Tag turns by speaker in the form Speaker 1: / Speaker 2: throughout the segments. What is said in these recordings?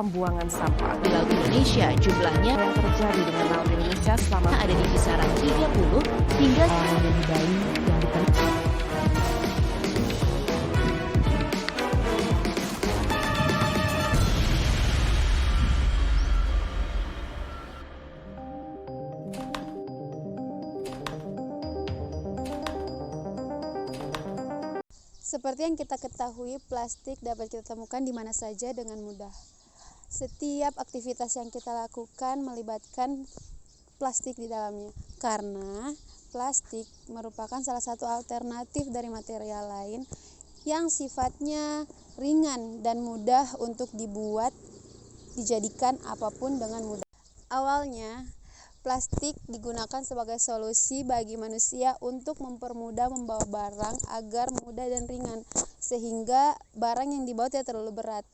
Speaker 1: pembuangan sampah.
Speaker 2: Di Laut Indonesia, jumlahnya
Speaker 1: Yang terjadi dengan Laut Indonesia selama
Speaker 2: ada di kisaran 30 hingga
Speaker 1: dari bayi yang diterima.
Speaker 3: Seperti yang kita ketahui, plastik dapat kita temukan di mana saja dengan mudah. Setiap aktivitas yang kita lakukan melibatkan plastik di dalamnya, karena plastik merupakan salah satu alternatif dari material lain yang sifatnya ringan dan mudah untuk dibuat, dijadikan apapun dengan mudah. Awalnya, plastik digunakan sebagai solusi bagi manusia untuk mempermudah membawa barang agar mudah dan ringan, sehingga barang yang dibawa tidak terlalu berat.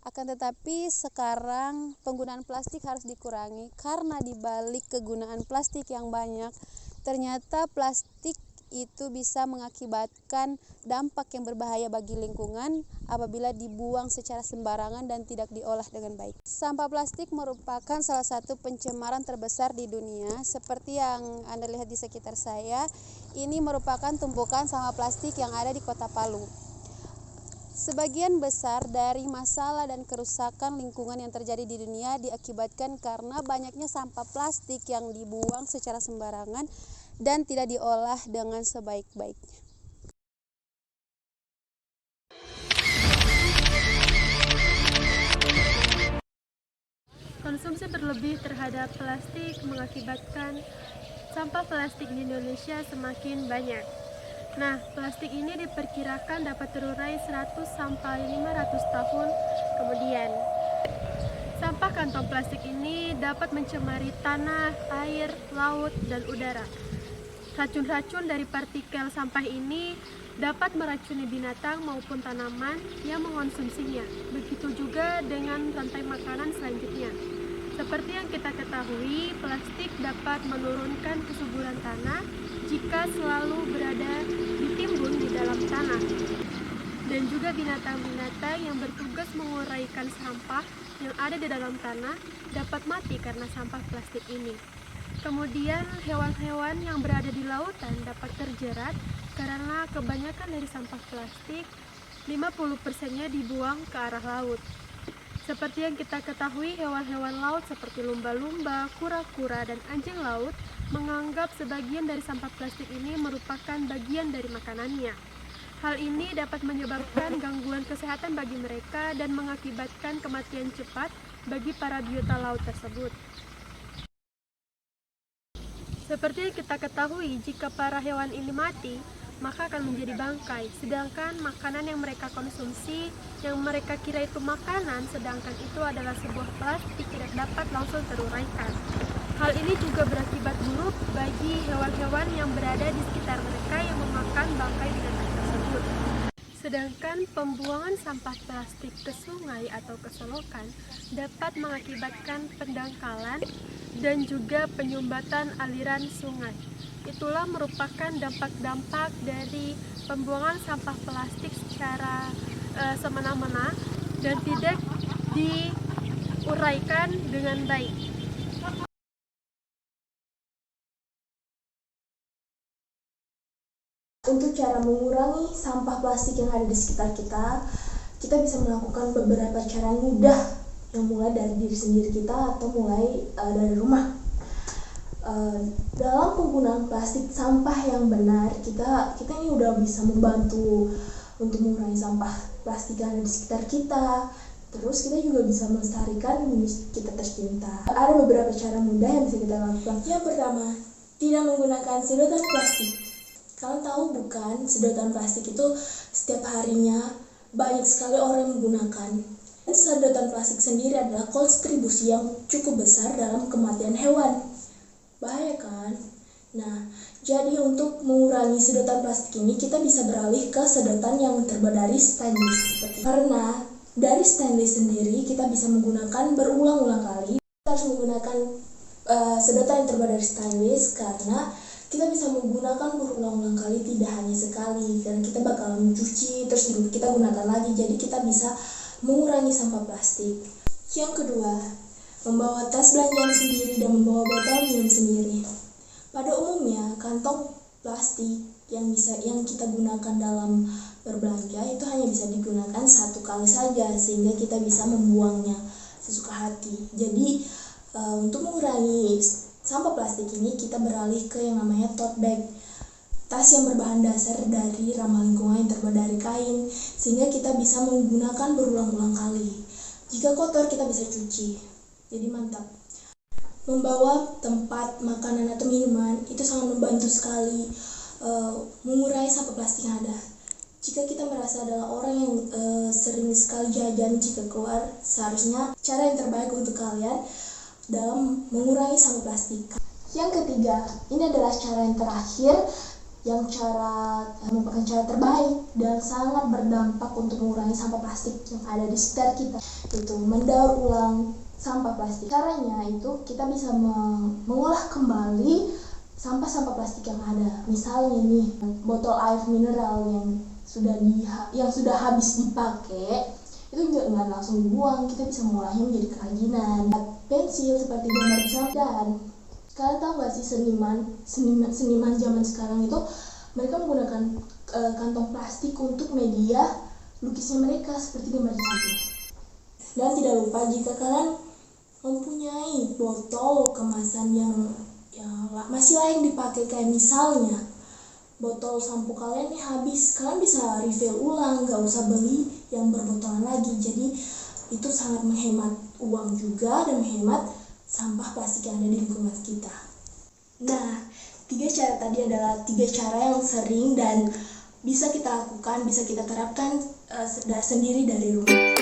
Speaker 3: Akan tetapi sekarang penggunaan plastik harus dikurangi karena di balik kegunaan plastik yang banyak, ternyata plastik itu bisa mengakibatkan dampak yang berbahaya bagi lingkungan apabila dibuang secara sembarangan dan tidak diolah dengan baik. Sampah plastik merupakan salah satu pencemaran terbesar di dunia. Seperti yang Anda lihat di sekitar saya, ini merupakan tumpukan sampah plastik yang ada di Kota Palu. Sebagian besar dari masalah dan kerusakan lingkungan yang terjadi di dunia diakibatkan karena banyaknya sampah plastik yang dibuang secara sembarangan dan tidak diolah dengan sebaik-baiknya.
Speaker 4: Konsumsi berlebih terhadap plastik mengakibatkan sampah plastik di Indonesia semakin banyak. Nah, plastik ini diperkirakan dapat terurai 100 sampai 500 tahun kemudian. Sampah kantong plastik ini dapat mencemari tanah, air, laut, dan udara. Racun-racun dari partikel sampah ini dapat meracuni binatang maupun tanaman yang mengonsumsinya. Begitu juga dengan rantai makanan selanjutnya. Seperti yang kita ketahui, plastik dapat menurunkan kesuburan tanah jika selalu berada ditimbun di dalam tanah. Dan juga binatang-binatang yang bertugas menguraikan sampah yang ada di dalam tanah dapat mati karena sampah plastik ini. Kemudian hewan-hewan yang berada di lautan dapat terjerat karena kebanyakan dari sampah plastik 50%-nya dibuang ke arah laut. Seperti yang kita ketahui, hewan-hewan laut seperti lumba-lumba, kura-kura, dan anjing laut menganggap sebagian dari sampah plastik ini merupakan bagian dari makanannya. Hal ini dapat menyebabkan gangguan kesehatan bagi mereka dan mengakibatkan kematian cepat bagi para biota laut tersebut. Seperti yang kita ketahui, jika para hewan ini mati, maka akan menjadi bangkai. Sedangkan makanan yang mereka konsumsi, yang mereka kira itu makanan, sedangkan itu adalah sebuah plastik tidak dapat langsung teruraikan. Hal ini juga berakibat buruk bagi hewan-hewan yang berada di sekitar mereka yang memakan bangkai binatang tersebut. Sedangkan pembuangan sampah plastik ke sungai atau ke selokan dapat mengakibatkan pendangkalan dan juga penyumbatan aliran sungai. Itulah merupakan dampak-dampak dari pembuangan sampah plastik secara semena-mena dan tidak diuraikan dengan baik.
Speaker 5: Untuk cara mengurangi sampah plastik yang ada di sekitar kita, kita bisa melakukan beberapa cara mudah yang mulai dari diri sendiri kita atau mulai dari rumah. Dalam penggunaan plastik sampah yang benar, kita ini udah bisa membantu untuk mengurangi sampah plastik yang ada di sekitar kita. Terus kita juga bisa melestarikan bumi kita tercinta. Ada beberapa cara mudah yang bisa kita lakukan. Yang pertama, tidak menggunakan sedotan plastik. Kalian tahu bukan, sedotan plastik itu setiap harinya banyak sekali orang yang menggunakan. Dan sedotan plastik sendiri adalah kontribusi yang cukup besar dalam kematian hewan. Bahaya kan? Nah, jadi untuk mengurangi sedotan plastik ini, kita bisa beralih ke sedotan yang terbuat dari stainless. Karena dari stainless sendiri, kita bisa menggunakan berulang-ulang kali. Kita harus menggunakan sedotan yang terbuat dari stainless karena kita bisa menggunakan berulang-ulang kali, tidak hanya sekali, karena kita bakal mencuci terus kita gunakan lagi, jadi kita bisa mengurangi sampah plastik. Yang kedua, membawa tas belanjaan sendiri dan membawa botol minum sendiri. Pada umumnya, kantong plastik yang kita gunakan dalam berbelanja itu hanya bisa digunakan satu kali saja, sehingga kita bisa membuangnya sesuka hati. Jadi untuk mengurangi sampah plastik ini, kita beralih ke yang namanya tote bag, tas yang berbahan dasar dari ramah lingkungan yang terbuat dari kain, sehingga kita bisa menggunakan berulang-ulang kali. Jika kotor, kita bisa cuci. Jadi mantap. Membawa tempat makanan atau minuman itu sangat membantu sekali mengurangi sampah plastik yang ada. Jika kita merasa adalah orang yang sering sekali jajan jika keluar, seharusnya cara yang terbaik untuk kalian dalam mengurangi sampah plastik. Yang ketiga, ini adalah cara yang terakhir, yang merupakan cara terbaik dan sangat berdampak untuk mengurangi sampah plastik yang ada di sekitar kita, yaitu mendaur ulang sampah plastik. Caranya itu kita bisa mengolah kembali sampah-sampah plastik yang ada. Misalnya nih, botol air mineral yang sudah habis dipakai itu nggak langsung dibuang, kita bisa mengolahnya menjadi kerajinan. Pensil seperti gambar dan kalian tahu nggak sih seniman zaman sekarang itu mereka menggunakan kantong plastik untuk media lukisnya mereka seperti gambar di samping. Dan tidak lupa, jika kalian mempunyai botol kemasan yang masih layak dipakai, kayak misalnya botol sampo kalian nih habis, kalian bisa refill ulang, nggak usah beli yang berbotolan lagi. Jadi itu sangat menghemat uang juga dan menghemat sampah plastik yang ada di lingkungan kita. Nah, 3 cara tadi adalah 3 cara yang sering dan bisa kita lakukan, bisa kita terapkan sendiri dari rumah.